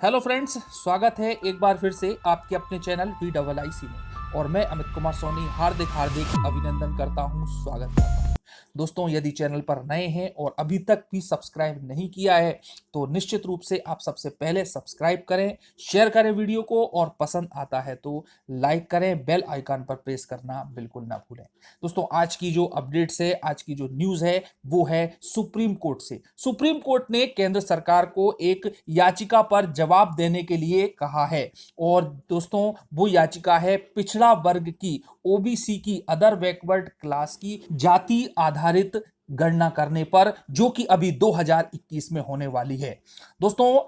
Hello friends, स्वागत है एक बार फिर से आपके अपने चैनल VIIC में। और मैं अमित कुमार सोनी हार्दिक हार्दिक अभिनंदन करता हूं, स्वागत करता हूं। दोस्तों, यदि चैनल पर नए हैं और अभी तक भी सब्सक्राइब नहीं किया है तो निश्चित रूप से आप सबसे पहले सब्सक्राइब करें, शेयर करें वीडियो को, और पसंद आता है तो लाइक करें, बेल आइकन पर प्रेस करना बिल्कुल ना भूलें। दोस्तों, आज की जो अपडेट्स है, आज की जो न्यूज है वो है सुप्रीम कोर्ट से। सुप्रीम कोर्ट ने केंद्र सरकार को एक याचिका पर जवाब देने के लिए कहा है। और दोस्तों, वो याचिका है पिछड़ा वर्ग की, ओबीसी की, अदर बैकवर्ड क्लास की जाति आधारित गणना करने पर, जो कि अभी 2021 में होने वाली है। दोस्तों,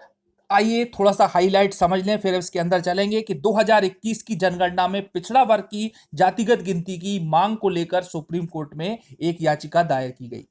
आइए थोड़ा सा हाईलाइट समझ लें, फिर इसके अंदर चलेंगे कि 2021 की जनगणना में पिछड़ा वर्ग की जातिगत गिनती की मांग को लेकर सुप्रीम कोर्ट में एक याचिका दायर की गई।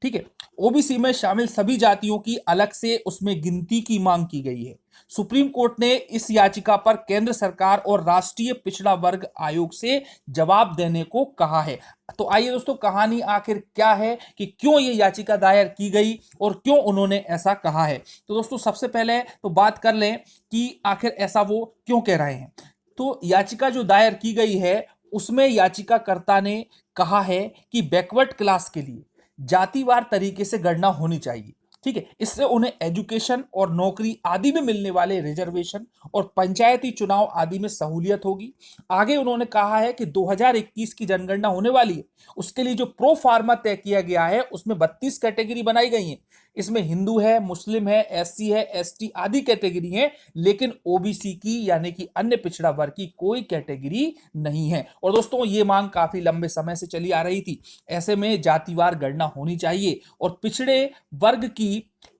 ठीक है, ओबीसी में शामिल सभी जातियों की अलग से उसमें गिनती की मांग की गई है। सुप्रीम कोर्ट ने इस याचिका पर केंद्र सरकार और राष्ट्रीय पिछड़ा वर्ग आयोग से जवाब देने को कहा है। तो आइए दोस्तों, कहानी आखिर क्या है कि क्यों ये याचिका दायर की गई और क्यों उन्होंने ऐसा कहा है। तो दोस्तों, सबसे पहले तो बात कर लें कि आखिर ऐसा वो क्यों कह रहे हैं। तो याचिका जो दायर की गई है उसमें याचिकाकर्ता ने कहा है कि बैकवर्ड क्लास के लिए जातिवार तरीके से गणना होनी चाहिए। ठीक है, इससे उन्हें एजुकेशन और नौकरी आदि में मिलने वाले रिजर्वेशन और पंचायती चुनाव आदि में सहूलियत होगी। आगे उन्होंने कहा है कि 2021 की जनगणना होने वाली है, उसके लिए जो प्रो फार्मा तय किया गया है उसमें 32 कैटेगरी बनाई गई हैं। इसमें हिंदू है, मुस्लिम है, एससी है, एसटी आदि कैटेगरी है, लेकिन ओबीसी की यानी कि अन्य पिछड़ा वर्ग की कोई कैटेगरी नहीं है। और दोस्तों, ये मांग काफी लंबे समय से चली आ रही थी। ऐसे में जातिवार गणना होनी चाहिए और पिछड़े वर्ग की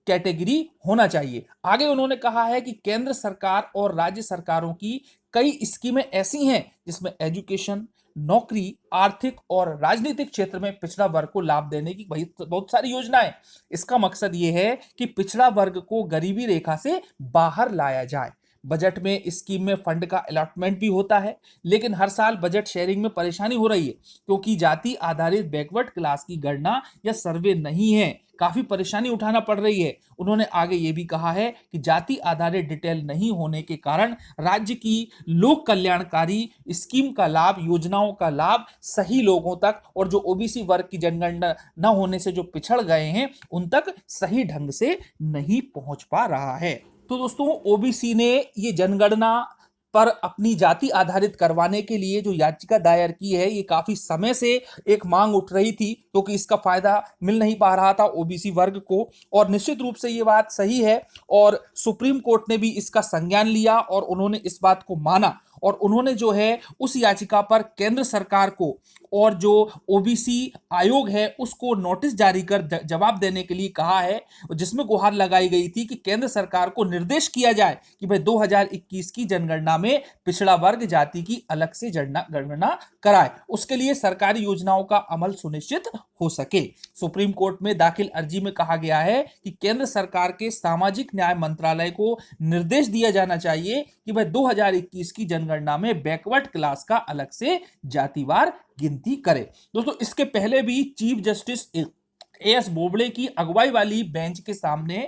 कैटेगरी होना चाहिए। आगे उन्होंने कहा है कि केंद्र सरकार और राज्य सरकारों की कई स्कीमें ऐसी हैं जिसमें एजुकेशन, नौकरी, आर्थिक और राजनीतिक क्षेत्र में पिछड़ा वर्ग को लाभ देने की बहुत सारी योजनाएं। इसका मकसद यह है कि पिछड़ा वर्ग को गरीबी रेखा से बाहर लाया जाए। बजट में स्कीम में फंड का अलॉटमेंट भी होता है, लेकिन हर साल बजट शेयरिंग में परेशानी हो रही है क्योंकि जाति आधारित बैकवर्ड क्लास की गणना या सर्वे नहीं है। काफी परेशानी उठाना पड़ रही है। उन्होंने आगे ये भी कहा है कि जाति आधारित डिटेल नहीं होने के कारण राज्य की लोक कल्याणकारी स्कीम का लाभ, योजनाओं का लाभ सही लोगों तक, और जो ओबीसी वर्ग की जनगणना न होने से जो पिछड़ गए हैं उन तक सही ढंग से नहीं पहुंच पा रहा है। तो दोस्तों, ओबीसी ने ये जनगणना पर अपनी जाति आधारित करवाने के लिए जो याचिका दायर की है, ये काफी समय से एक मांग उठ रही थी क्योंकि इसका फायदा मिल नहीं पा रहा था ओबीसी वर्ग को। और निश्चित रूप से ये बात सही है और सुप्रीम कोर्ट ने भी इसका संज्ञान लिया और उन्होंने इस बात को माना। और उन्होंने जो है उस याचिका पर केंद्र सरकार को और जो ओबीसी आयोग है उसको नोटिस जारी कर जवाब देने के लिए कहा है, जिसमें गुहार लगाई गई थी कि केंद्र सरकार को निर्देश किया जाए कि भाई 2021 की जनगणना में पिछड़ा वर्ग जाति की अलग से गणना कराए, उसके लिए सरकारी योजनाओं का अमल सुनिश्चित हो सके। सुप्रीम कोर्ट में दाखिल अर्जी में कहा गया है कि केंद्र सरकार के सामाजिक न्याय मंत्रालय को निर्देश दिया जाना चाहिए कि भाई 2021 की जनगणना में बैकवर्ड क्लास का अलग से जातिवार गिनती करे। दोस्तों, इसके पहले भी चीफ जस्टिस एएस बोबड़े की अगुवाई वाली बेंच के सामने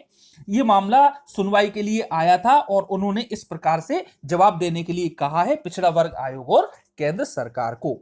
यह मामला सुनवाई के लिए आया था और उन्होंने इस प्रकार से जवाब देने के लिए कहा है पिछड़ा वर्ग आयोग और केंद्र सरकार को।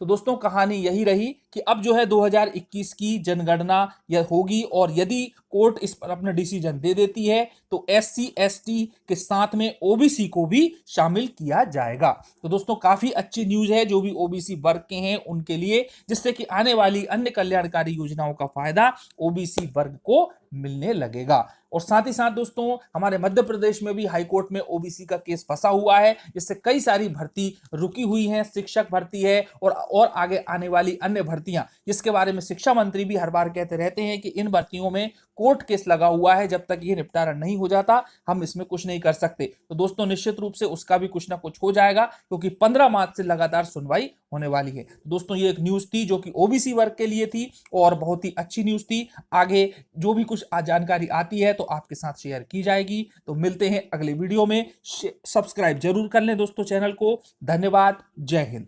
तो दोस्तों, कहानी यही रही कि अब जो है 2021 की जनगणना यह होगी और यदि कोर्ट इस पर अपना डिसीजन दे देती है तो एससी एसटी के साथ में ओबीसी को भी शामिल किया जाएगा। तो दोस्तों, काफी अच्छी न्यूज है जो भी ओबीसी वर्ग के हैं उनके लिए, जिससे कि आने वाली अन्य कल्याणकारी योजनाओं का फायदा ओबीसी वर्ग को मिलने लगेगा। और साथ ही साथ दोस्तों, हमारे मध्य प्रदेश में भी हाईकोर्ट में ओबीसी का केस फंसा हुआ है, जिससे कई सारी भर्ती रुकी हुई हैं, शिक्षक भर्ती है और आगे आने वाली अन्य भर्तियां, जिसके बारे में शिक्षा मंत्री भी हर बार कहते रहते हैं कि इन भर्तियों में कोर्ट केस लगा हुआ है, जब तक ये निपटारा नहीं हो जाता हम इसमें कुछ नहीं कर सकते। तो दोस्तों, निश्चित रूप से उसका भी कुछ ना कुछ हो जाएगा क्योंकि 15 मार्च से लगातार सुनवाई होने वाली है। दोस्तों, ये एक न्यूज थी जो कि ओबीसी वर्ग के लिए थी और बहुत ही अच्छी न्यूज थी। आगे जो भी कुछ जानकारी आती है तो आपके साथ शेयर की जाएगी। तो मिलते हैं अगले वीडियो में। सब्सक्राइब जरूर कर लें दोस्तों चैनल को। धन्यवाद। जय हिंद।